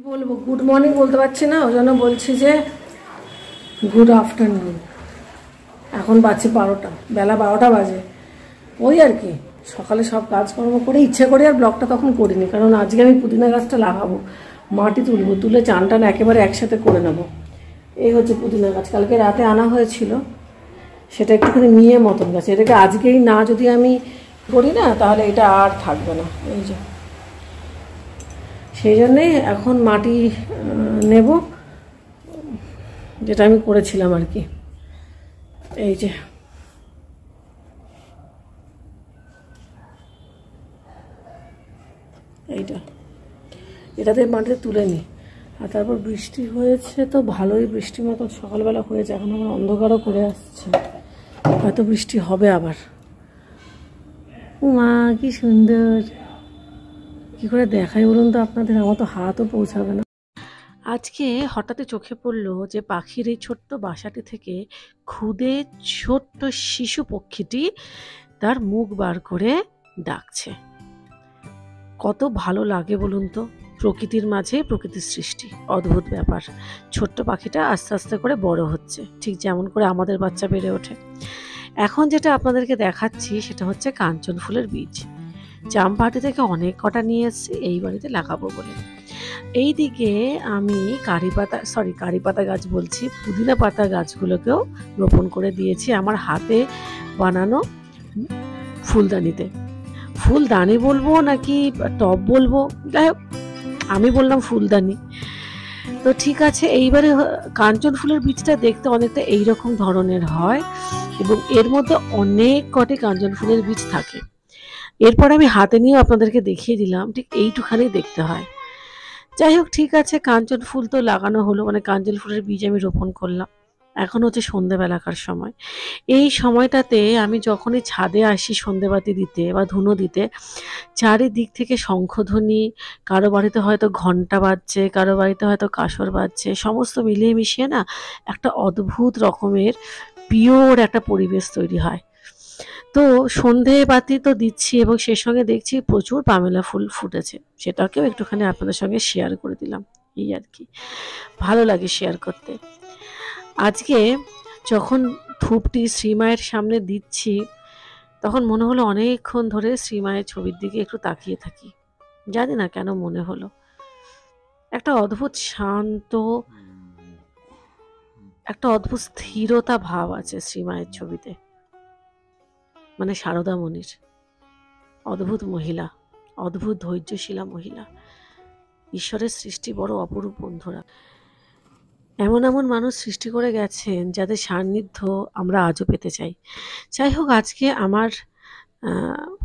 বলবো good morning বলতে পারছি না, ওই জন্য বলছি যে গুড আফটারনুন। এখন বাজছে 12টা, বেলা 12টা বাজে। ওই আর কি সকালে সব কাজকর্ম করে ইচ্ছে করে আর ব্লগটা তখন করিনি, কারণ আজকে আমি পুদিনা গাছটা লাগাবো, মাটি তুলবো, তুলে চান টান একেবারে একসাথে করে নেব। এই হচ্ছে পুদিনা গাছ, কালকে রাতে আনা হয়েছিল, সেটা একটুখানি নিয়ে মতন গাছ। এটাকে আজকেই না যদি আমি করি না তাহলে এটা আর থাকবে না। এই যে সেই জন্যেই এখন মাটি নেব, যেটা আমি করেছিলাম আর কি। এই যে এটাতে মাটিতে তুলে নিই। আর তারপর বৃষ্টি হয়েছে তো ভালোই, বৃষ্টি মতন সকালবেলা হয়েছে, এখন আমার অন্ধকারও করে আসছে, হয়তো বৃষ্টি হবে আবার। মা কি সুন্দর, কি করে দেখাই বলুন তো আপনাদের, আমার তো হাতও পৌঁছাবে না। আজকে হঠাৎই চোখে পড়লো যে পাখির এই ছোট্ট বাসাটি থেকে খুদে ছোট্ট শিশু পক্ষীটি তার মুখ বার করে ডাকছে। কত ভালো লাগে বলুন তো, প্রকৃতির মাঝে প্রকৃতির সৃষ্টি, অদ্ভুত ব্যাপার। ছোট্ট পাখিটা আস্তে আস্তে করে বড় হচ্ছে, ঠিক যেমন করে আমাদের বাচ্চা বেড়ে ওঠে। এখন যেটা আপনাদেরকে দেখাচ্ছি সেটা হচ্ছে কাঞ্চন ফুলের বীজ। জামবাটি থেকে অনেক কটা নিয়ে এসেছি এই বাড়িতে লাগাবো বলে। এইদিকে আমি কারি পাতা গাছ বলছি, পুদিনা পাতা গাছগুলোকেও রোপণ করে দিয়েছি আমার হাতে বানানো ফুলদানিতে। ফুলদানি বলবো নাকি টব বলবো, যাই হোক আমি বললাম ফুলদানি। তো ঠিক আছে, এইবারে কাঞ্চন ফুলের বীজটা দেখতে অনেকটা এইরকম ধরনের হয় এবং এর মধ্যে অনেক কটি কাঞ্চন ফুলের বীজ থাকে। এরপর আমি হাতে নিয়েও আপনাদেরকে দেখিয়ে দিলাম, ঠিক এইটুখানি দেখতে হয়। যাই হোক ঠিক আছে, কাঞ্চন ফুল তো লাগানো হলো, মানে কাঞ্চন ফুলের বীজ আমি রোপণ করলাম। এখন হচ্ছে সন্ধেবেলাকার সময়। এই সময়টাতে আমি যখনই ছাদে আসি সন্ধেবাতি দিতে বা ধুনো দিতে, চারিদিক থেকে শঙ্খধ্বনি, কারো বাড়িতে হয়তো ঘন্টা বাজছে, কারো বাড়িতে হয়তো কাসর বাজছে, সমস্ত মিলিয়ে মিশিয়ে না একটা অদ্ভুত রকমের পিওর একটা পরিবেশ তৈরি হয়। তো সন্ধে বাতি তো দিচ্ছি এবং সেই সঙ্গে দেখছি প্রচুর পামেলা ফুল ফুটেছে, সেটাকেও একটুখানি আপনাদের সঙ্গে শেয়ার করে দিলাম। এই আর কি, ভালো লাগে শেয়ার করতে। আজকে যখন ধূপটি শ্রীমায়ের সামনে দিচ্ছি তখন মনে হলো অনেকক্ষণ ধরে শ্রীমায়ের ছবির দিকে একটু তাকিয়ে থাকি, জানি না কেন মনে হলো। একটা অদ্ভুত শান্ত, একটা অদ্ভুত স্থিরতা ভাব আছে শ্রীমায়ের ছবিতে, মানে সারদা মণির। অদ্ভুত মহিলা, অদ্ভুত ধৈর্যশীলা মহিলা। ঈশ্বরের সৃষ্টি বড় অপরূপ বন্ধুরা। এমন এমন মানুষ সৃষ্টি করে গেছেন যাদের সান্নিধ্য আমরা আজও পেতে চাই। যাই হোক, আজকে আমার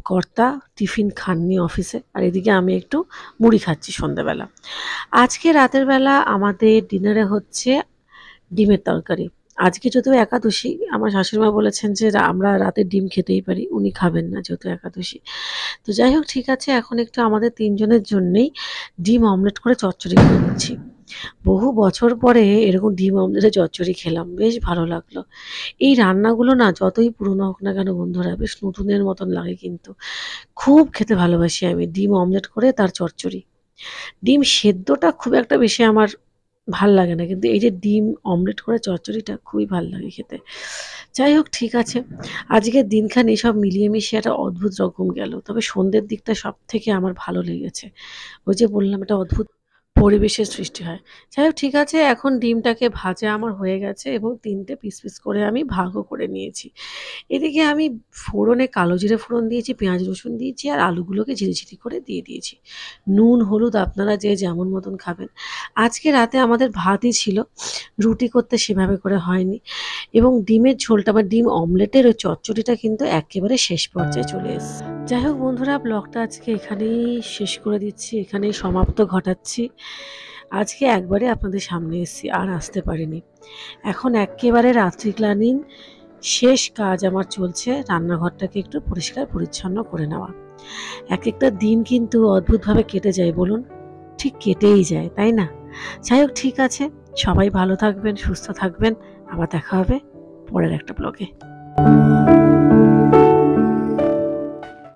কর্তা টিফিন খাননি অফিসে, আর এদিকে আমি একটু মুড়ি খাচ্ছি সন্ধ্যাবেলা। আজকে রাতের বেলা আমাদের ডিনারে হচ্ছে ডিমের তরকারি। আজকে যদিও একাদশী, আমার শাশুড়িমা বলেছেন যে আমরা রাতে ডিম খেতেই পারি, উনি খাবেন না যেহেতু একাদশী। তো যাই হোক ঠিক আছে, এখন একটু আমাদের তিনজনের জন্যেই ডিম অমলেট করে চচ্চড়ি করে নিচ্ছি। বহু বছর পরে এরকম ডিম অমলেটে চচ্চড়ি খেলাম, বেশ ভালো লাগলো। এই রান্নাগুলো না যতই পুরনো হোক না কেন বন্ধুরা, বেশ নতুনের মতন লাগে, কিন্তু খুব খেতে ভালোবাসি আমি ডিম অমলেট করে তার চচ্চড়ি। ডিম সেদ্ধটা খুব একটা বেশি আমার ভাল লাগে না, কিন্তু এই যে ডিম অমলেট করে চচ্চড়িটা খুবই ভাল লাগে খেতে। যাই হোক ঠিক আছে, আজকের দিনখানি সব মিলিয়ে মিশিয়ে একটা অদ্ভুত রকম গেল, তবে সন্ধ্যের দিকটা সব থেকে আমার ভালো লেগেছে। ওই যে বললাম একটা অদ্ভুত পরিবেশের সৃষ্টি হয়। যাই হোক ঠিক আছে, এখন ডিমটাকে ভাজা আমার হয়ে গেছে এবং 3টে পিস পিস করে আমি ভাগও করে নিয়েছি। এদিকে আমি ফোড়নে কালো জিরে ফোড়ন দিয়েছি, পেঁয়াজ রসুন দিয়েছি আর আলুগুলোকে ঝিরিঝিরি করে দিয়ে দিয়েছি। নুন হলুদ আপনারা যে যেমন মতন খাবেন। আজকে রাতে আমাদের ভাতই ছিল, রুটি করতে সেভাবে করে হয়নি, এবং ডিমের ঝোলটা বা ডিম অমলেটের ওই চচ্চড়িটা কিন্তু একেবারে শেষ পর্যায়ে চলে এসেছে। যাই হোক বন্ধুরা, ব্লগটা আজকে এখানেই শেষ করে দিচ্ছি, এখানেই সমাপ্ত ঘটাচ্ছি। আজকে একবারে আপনাদের সামনে এসেছি, আর আসতে পারিনি। এখন একেবারে রাত্রিকালীন শেষ কাজ আমার চলছে, রান্নাঘরটাকে একটু পরিষ্কার পরিচ্ছন্ন করে নেওয়া। এক একটা দিন কিন্তু অদ্ভুতভাবে কেটে যায় বলুন, ঠিক কেটেই যায় তাই না? যাই হোক ঠিক আছে, সবাই ভালো থাকবেন, সুস্থ থাকবেন, আবার দেখা হবে পরের একটা ব্লগে।